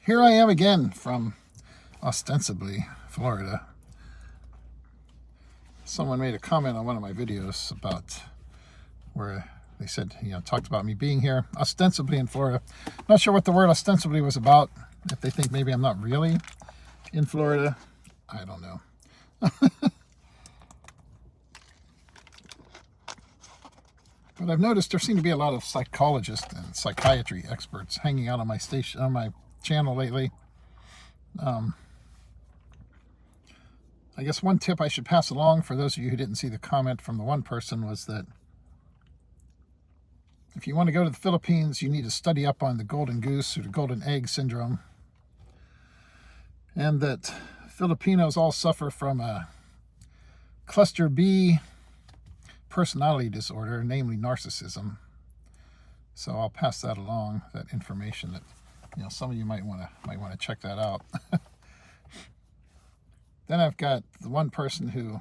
Here I am again from ostensibly Florida. Someone made a comment on one of my videos about where they said, talked about me being here ostensibly in Florida. Not sure what the word ostensibly was about. If they think maybe I'm not really in Florida, I don't know. But I've noticed there seem to be a lot of psychologists and psychiatry experts hanging out on my station, on my channel lately. I guess one tip I should pass along for those of you who didn't see the comment from the one person was that if you want to go to the Philippines, you need to study up on the golden goose or the golden egg syndrome, and that Filipinos all suffer from a cluster B personality disorder, namely narcissism. So I'll pass that along, that information that some of you might want to check that out. Then I've got the one person who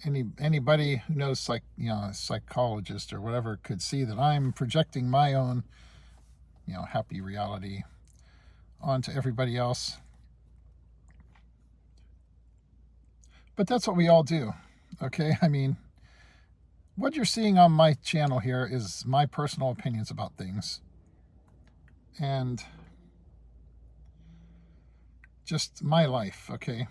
anybody who knows a psychologist or whatever could see that I'm projecting my own happy reality onto everybody else. But that's what we all do. Okay? I mean, what you're seeing on my channel here is my personal opinions about things. And just my life, okay?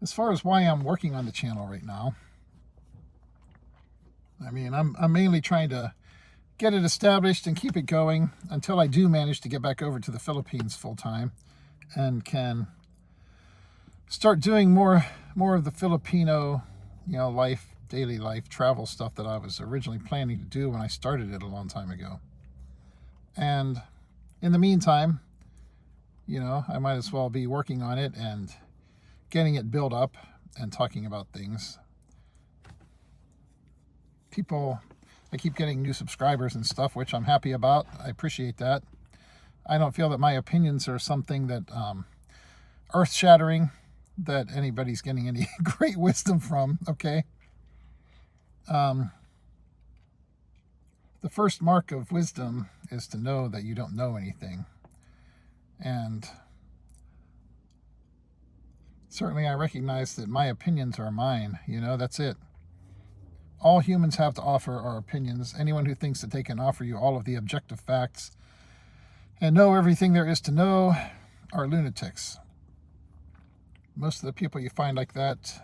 As far as why I'm working on the channel right now, I mean, I'm mainly trying to get it established and keep it going until I do manage to get back over to the Philippines full time and can start doing more of the Filipino life, daily life, travel stuff that I was originally planning to do when I started it a long time ago. And in the meantime, I might as well be working on it and getting it built up and talking about things. I keep getting new subscribers and stuff, which I'm happy about. I appreciate that. I don't feel that my opinions are something that earth-shattering, that anybody's getting any great wisdom from, okay? The first mark of wisdom is to know that you don't know anything. And certainly I recognize that my opinions are mine, that's it. All humans have to offer are opinions. Anyone who thinks that they can offer you all of the objective facts and know everything there is to know are lunatics. Most of the people you find like that,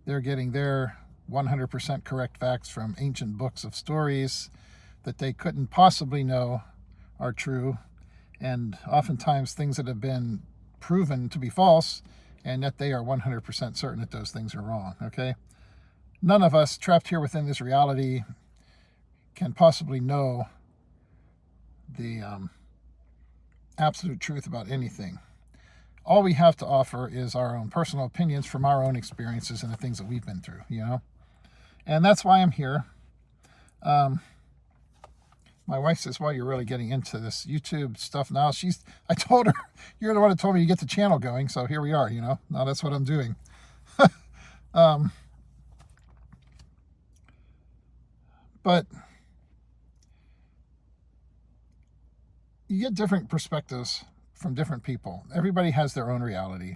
they're getting their 100% correct facts from ancient books of stories that they couldn't possibly know are true, and oftentimes things that have been proven to be false, and yet they are 100% certain that those things are wrong, okay? None of us trapped here within this reality can possibly know the absolute truth about anything. All we have to offer is our own personal opinions from our own experiences and the things that we've been through, And that's why I'm here. My wife says, well, you're really getting into this YouTube stuff now. I told her, you're the one that told me to get the channel going, so here we are, Now that's what I'm doing. But you get different perspectives from different people. Everybody has their own reality.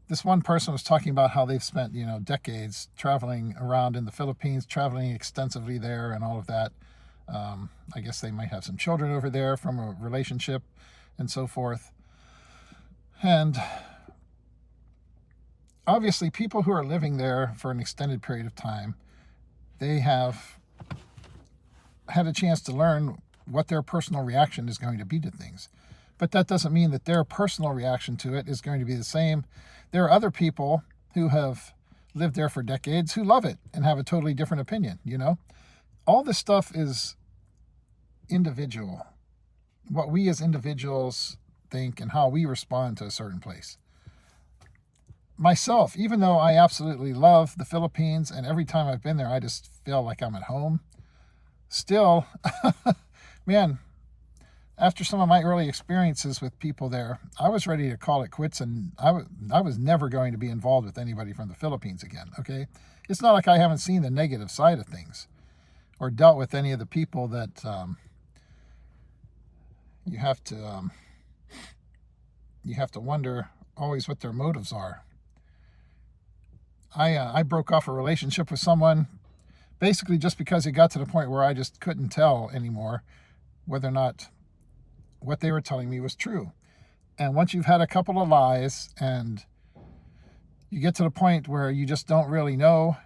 This one person was talking about how they've spent, decades traveling around in the Philippines, traveling extensively there and all of that. I guess they might have some children over there from a relationship and so forth. And obviously people who are living there for an extended period of time, they have had a chance to learn what their personal reaction is going to be to things. But that doesn't mean that their personal reaction to it is going to be the same. There are other people who have lived there for decades who love it and have a totally different opinion, All this stuff is individual. What we as individuals think and how we respond to a certain place. Myself, even though I absolutely love the Philippines and every time I've been there, I just feel like I'm at home. Still, man, after some of my early experiences with people there, I was ready to call it quits, and I was never going to be involved with anybody from the Philippines again, okay? It's not like I haven't seen the negative side of things or dealt with any of the people that you have to wonder always what their motives are. I broke off a relationship with someone basically just because it got to the point where I just couldn't tell anymore whether or not what they were telling me was true. And once you've had a couple of lies and you get to the point where you just don't really know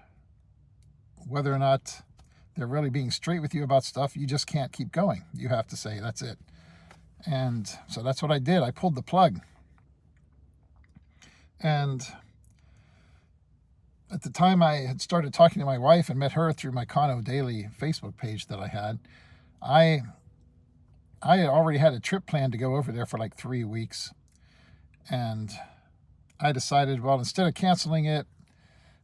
whether or not they're really being straight with you about stuff, you just can't keep going. You have to say, that's it. And so that's what I did. I pulled the plug. And at the time I had started talking to my wife and met her through my Kano Daily Facebook page that I had, I had already had a trip planned to go over there for like 3 weeks. And I decided, well, instead of canceling it,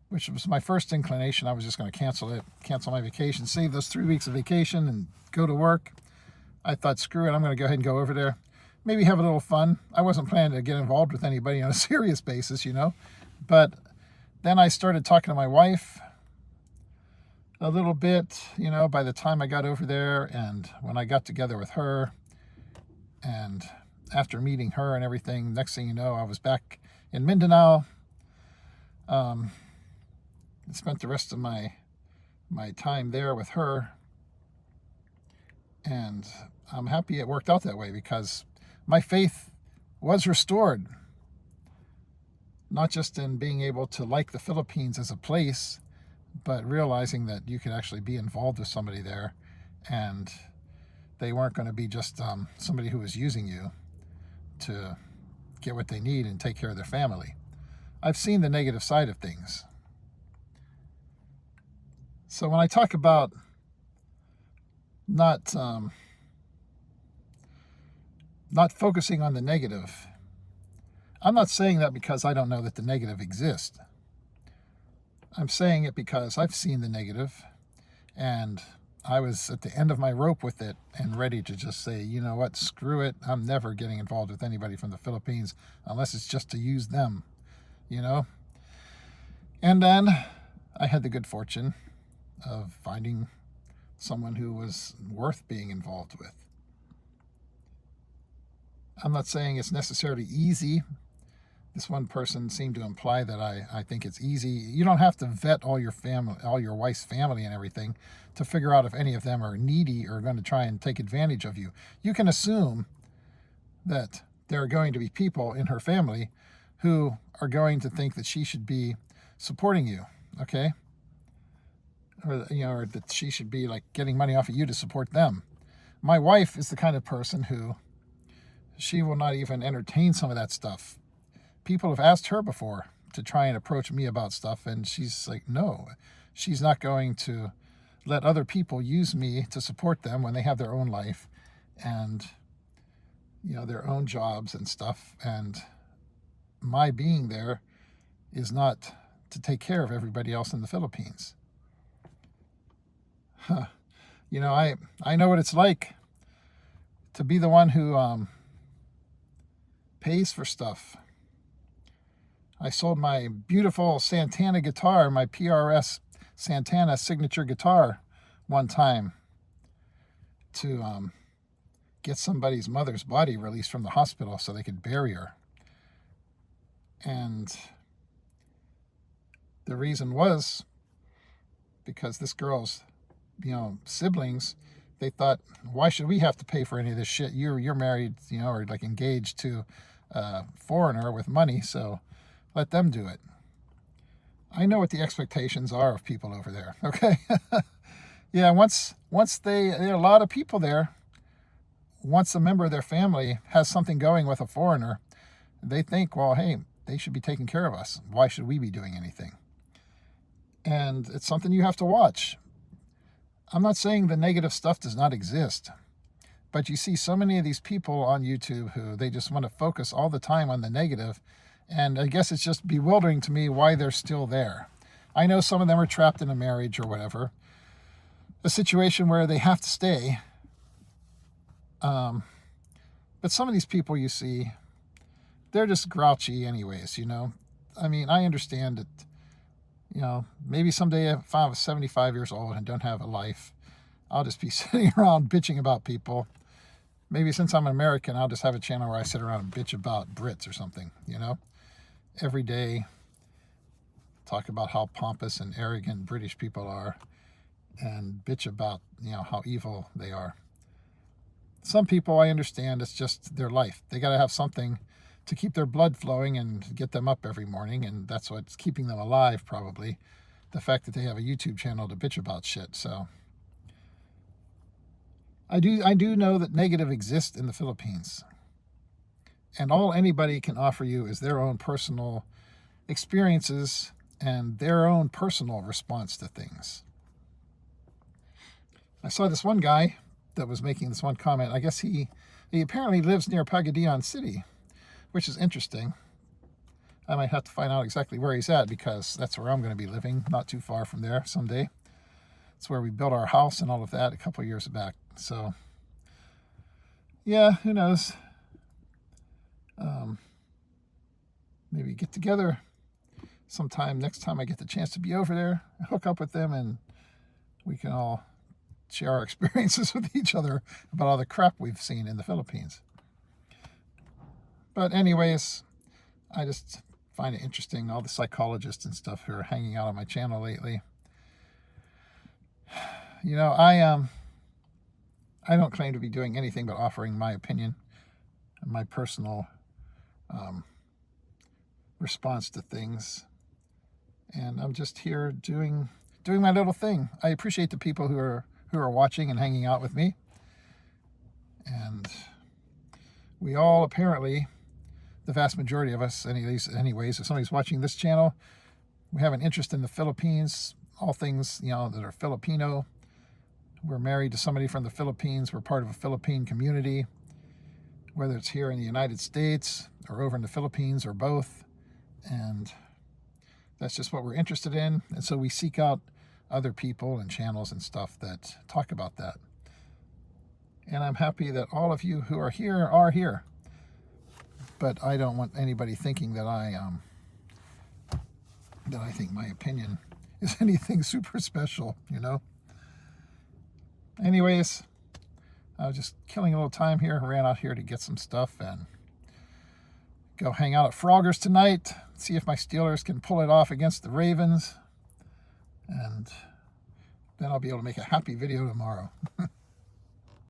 which was my first inclination, I was just going to cancel my vacation, save those 3 weeks of vacation and go to work. I thought, screw it, I'm going to go ahead and go over there. Maybe have a little fun. I wasn't planning to get involved with anybody on a serious basis, But then I started talking to my wife a little bit, by the time I got over there, and when I got together with her, and after meeting her and everything, next thing you know, I was back in Mindanao. Spent the rest of my time there with her, and I'm happy it worked out that way because my faith was restored, not just in being able to like the Philippines as a place, but realizing that you could actually be involved with somebody there, and they weren't going to be just somebody who was using you to get what they need and take care of their family. I've seen the negative side of things. So when I talk about not focusing on the negative, I'm not saying that because I don't know that the negative exists. I'm saying it because I've seen the negative, and I was at the end of my rope with it and ready to just say, you know what, screw it. I'm never getting involved with anybody from the Philippines unless it's just to use them, And then I had the good fortune of finding someone who was worth being involved with. I'm not saying it's necessarily easy. This one person seemed to imply that I think it's easy. You don't have to vet all your family, all your wife's family and everything to figure out if any of them are needy or going to try and take advantage of you. You can assume that there are going to be people in her family who are going to think that she should be supporting you, okay? Or that she should be like getting money off of you to support them. My wife is the kind of person who she will not even entertain some of that stuff. People have asked her before to try and approach me about stuff, and she's like, no, she's not going to let other people use me to support them when they have their own life and their own jobs and stuff. And my being there is not to take care of everybody else in the Philippines. I know what it's like to be the one who pays for stuff. I sold my beautiful Santana guitar, my PRS Santana signature guitar, one time to get somebody's mother's body released from the hospital so they could bury her. And the reason was because this girl's siblings, they thought, why should we have to pay for any of this shit? You're married, or like engaged to a foreigner with money, so let them do it. I know what the expectations are of people over there, okay? Yeah, once there are a lot of people there, once a member of their family has something going with a foreigner, they think, well, hey, they should be taking care of us. Why should we be doing anything? And it's something you have to watch. I'm not saying the negative stuff does not exist, but you see so many of these people on YouTube who they just want to focus all the time on the negative, and I guess it's just bewildering to me why they're still there. I know some of them are trapped in a marriage or whatever, a situation where they have to stay, but some of these people you see, they're just grouchy anyways, I mean, I understand that maybe someday if I'm 75 years old and don't have a life, I'll just be sitting around bitching about people. Maybe since I'm an American, I'll just have a channel where I sit around and bitch about Brits or something, you know? Every day, talk about how pompous and arrogant British people are and bitch about, you know, how evil they are. Some people, I understand, it's just their life. They got to have something to keep their blood flowing and get them up every morning, and that's what's keeping them alive, probably. The fact that they have a YouTube channel to bitch about shit, so... I do know that negative exists in the Philippines. And all anybody can offer you is their own personal experiences and their own personal response to things. I saw this one guy that was making this one comment. I guess he apparently lives near Pagadian City, which is interesting. I might have to find out exactly where he's at, because that's where I'm going to be living, not too far from there someday. It's where we built our house and all of that a couple of years back. So, yeah, who knows? Maybe get together sometime next time I get the chance to be over there, hook up with them, and we can all share our experiences with each other about all the crap we've seen in the Philippines. But anyways, I just find it interesting, all the psychologists and stuff who are hanging out on my channel lately. You know, I don't claim to be doing anything but offering my opinion and my personal response to things. And I'm just here doing my little thing. I appreciate the people who are watching and hanging out with me. And we all apparently, the vast majority of us, anyways, if somebody's watching this channel, we have an interest in the Philippines, all things, you know, that are Filipino. We're married to somebody from the Philippines. We're part of a Philippine community, whether it's here in the United States or over in the Philippines or both. And that's just what we're interested in. And so we seek out other people and channels and stuff that talk about that. And I'm happy that all of you who are here are here. But I don't want anybody thinking that I think my opinion is anything super special, you know? Anyways, I was just killing a little time here. Ran out here to get some stuff and go hang out at Frogger's tonight. See if my Steelers can pull it off against the Ravens. And then I'll be able to make a happy video tomorrow.